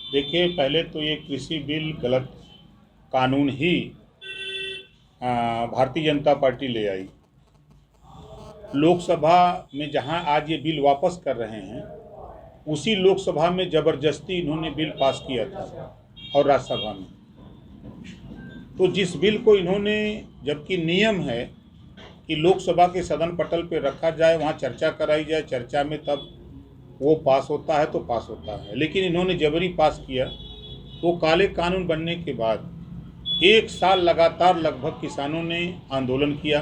देखिए, पहले तो ये कृषि बिल गलत कानून ही भारतीय जनता पार्टी ले आई। लोकसभा में जहां आज ये बिल वापस कर रहे हैं, उसी लोकसभा में ज़बरदस्ती इन्होंने बिल पास किया था और राज्यसभा में। तो जिस बिल को इन्होंने, जबकि नियम है कि लोकसभा के सदन पटल पर रखा जाए, वहाँ चर्चा कराई जाए, चर्चा में तब वो पास होता है तो पास होता है, लेकिन इन्होंने जबरी पास किया। तो काले कानून बनने के बाद 1 साल लगातार लगभग किसानों ने आंदोलन किया।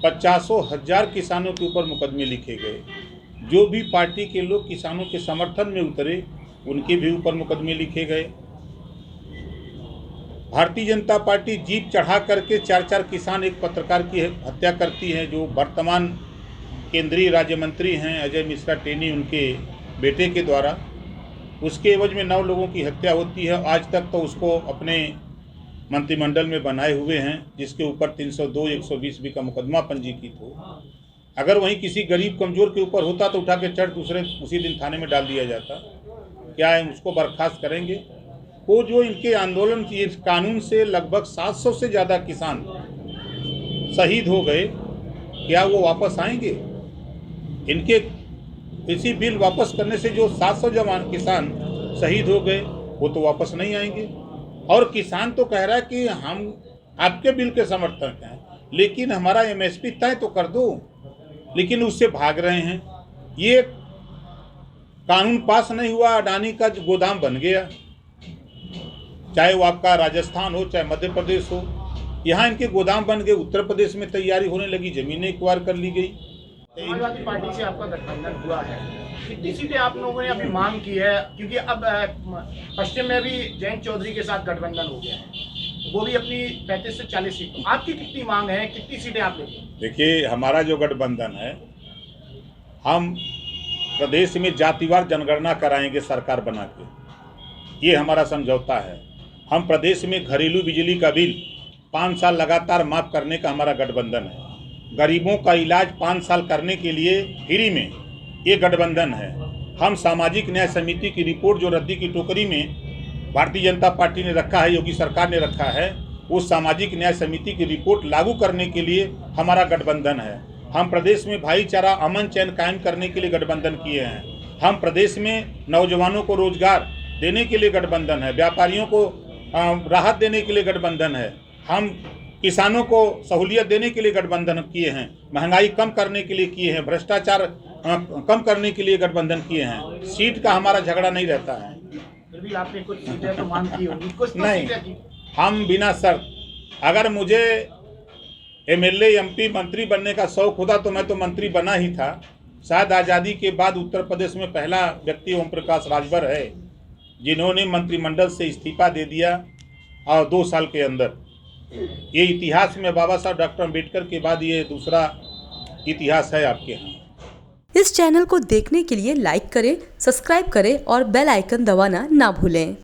50,000 किसानों के ऊपर मुकदमे लिखे गए। जो भी पार्टी के लोग किसानों के समर्थन में उतरे, उनके भी ऊपर मुकदमे लिखे गए। भारतीय जनता पार्टी जीप चढ़ा करके 4-4 किसान, एक पत्रकार की हत्या करती है, जो वर्तमान केंद्रीय राज्य मंत्री हैं अजय मिश्रा टेनी, उनके बेटे के द्वारा। उसके एवज में 9 लोगों की हत्या होती है। आज तक तो उसको अपने मंत्रिमंडल में बनाए हुए हैं, जिसके ऊपर 302, 120 भी का मुकदमा पंजीकृत हो। अगर वहीं किसी गरीब कमज़ोर के ऊपर होता तो उठा के चढ़ दूसरे उसी दिन थाने में डाल दिया जाता। क्या है, उसको बर्खास्त करेंगे? वो जो इनके आंदोलन की, इस कानून से लगभग 700 से ज़्यादा किसान शहीद हो गए। क्या वो वापस आएंगे? इनके इसी बिल वापस करने से जो 700 जवान किसान शहीद हो गए, वो तो वापस नहीं आएंगे। और किसान तो कह रहा है कि हम आपके बिल के समर्थक हैं, लेकिन हमारा एमएसपी तय तो कर दो, लेकिन उससे भाग रहे हैं। ये कानून पास नहीं हुआ, अडानी का गोदाम बन गया। चाहे वो आपका राजस्थान हो, चाहे मध्य प्रदेश हो, यहाँ इनके गोदाम बन गए। उत्तर प्रदेश में तैयारी होने लगी, जमीनें एक्वायर कर ली गई। समाजवादी पार्टी से आपका गठबंधन हुआ है, कितनी सीटें आप लोगों ने अभी मांग की है? क्योंकि अब पश्चिम में भी जयंत चौधरी के साथ गठबंधन हो गया है, वो भी अपनी 35 से 40 सीट। आपकी कितनी मांग है, कितनी सीटें आप लेंगे? देखिए, हमारा जो गठबंधन है, हम प्रदेश में जातिवार जनगणना कराएंगे सरकार बना के, ये हमारा समझौता है। हम प्रदेश में घरेलू बिजली का बिल 5 साल लगातार माफ़ करने का हमारा गठबंधन है। गरीबों का इलाज 5 साल करने के लिए फ्री में, ये गठबंधन है। हम सामाजिक न्याय समिति की रिपोर्ट जो रद्दी की टोकरी में भारतीय जनता पार्टी ने रखा है, योगी सरकार ने रखा है, उस सामाजिक न्याय समिति की रिपोर्ट लागू करने के लिए हमारा गठबंधन है। हम प्रदेश में भाईचारा, अमन चैन कायम करने के लिए गठबंधन किए हैं। हम प्रदेश में नौजवानों को रोजगार देने के लिए गठबंधन है। व्यापारियों को राहत देने के लिए गठबंधन है। हम किसानों को सहूलियत देने के लिए गठबंधन किए हैं। महंगाई कम करने के लिए किए हैं। भ्रष्टाचार कम करने के लिए गठबंधन किए हैं। सीट का हमारा झगड़ा नहीं रहता है। फिर भी आपने कुछ सीटें तो मांग की होगी, कुछ तो नहीं, सीटें की। हम बिना शर्त, अगर मुझे एमएलए, एमपी, मंत्री बनने का शौक होता तो मैं तो मंत्री बना ही था। शायद आज़ादी के बाद उत्तर प्रदेश में पहला व्यक्ति ओम प्रकाश राजभर है जिन्होंने मंत्रिमंडल से इस्तीफा दे दिया, और 2 साल के अंदर। ये इतिहास में बाबा साहब डॉक्टर अम्बेडकर के बाद ये दूसरा इतिहास है आपके यहाँ। इस चैनल को देखने के लिए लाइक करें, सब्सक्राइब करें और बेल आइकन दबाना ना भूलें।